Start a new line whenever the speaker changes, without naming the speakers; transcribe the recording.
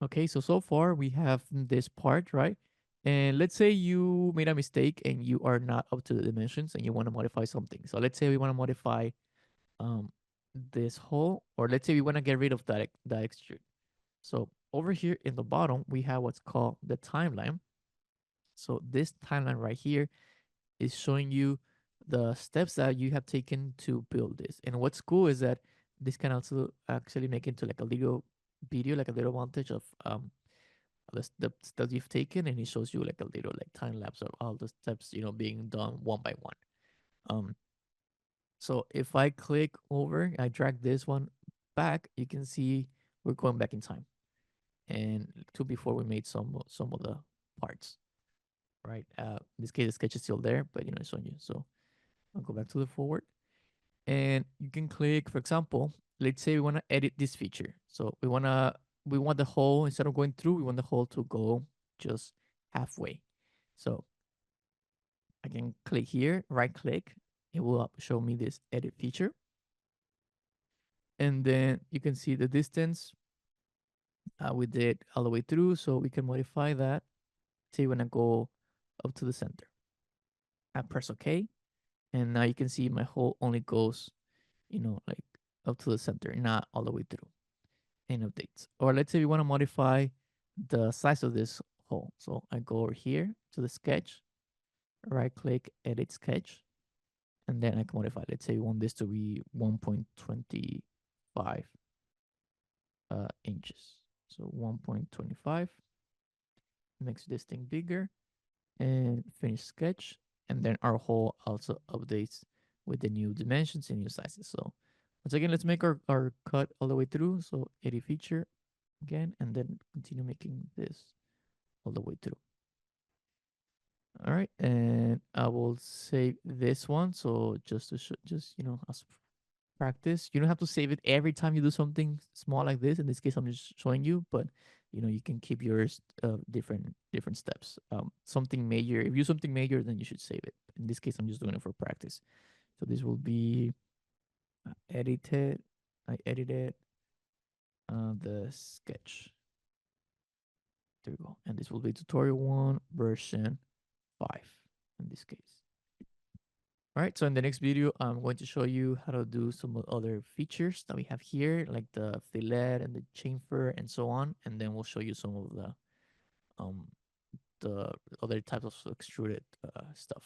Okay, so far we have this part, right? And let's say you made a mistake and you are not up to the dimensions and you want to modify something. So let's say we want to modify um this hole, or let's say we want to get rid of that extrude. So over here in the bottom, we have what's called the timeline. So this timeline right here is showing you the steps that you have taken to build this. And what's cool is that this can also actually make into like a little video, like a little montage of the steps you've taken, and it shows you like a little like time lapse of all the steps being done one by one. Um, so if I click over, I drag this one back, you can see we're going back in time and to before we made some of the parts, right? In this case, the sketch is still there, but it's on you. So I'll go back to the forward, and you can click. For example, let's say we want to edit this feature. So we want the hole, instead of going through, we want the hole to go just halfway. So I can click here, right click. It will show me this edit feature, and then you can see the distance we did all the way through. So we can modify that. Say when I go up to the center, I press OK, and now you can see my hole only goes, like up to the center, not all the way through. And updates. Or let's say we want to modify the size of this hole. So I go over here to the sketch, right click, edit sketch, and then I can modify. Let's say we want this to be 1.25 inches. So 1.25 makes this thing bigger, and finish sketch. And then our hole also updates with the new dimensions and new sizes. So once again, let's make our cut all the way through. So edit feature again, and then continue making this all the way through. All right, and I will save this one. So just to just as practice, you don't have to save it every time you do something small like this. In this case, I'm just showing you, but you can keep yours different steps. Something major. If you do something major, then you should save it. In this case, I'm just doing it for practice. So this will be edited. I edited the sketch. There we go. And this will be tutorial 1 version 5 in this case. All right, so in the next video, I'm going to show you how to do some other features that we have here, like the fillet and the chamfer and so on. And then we'll show you some of um, the other types of extruded stuff.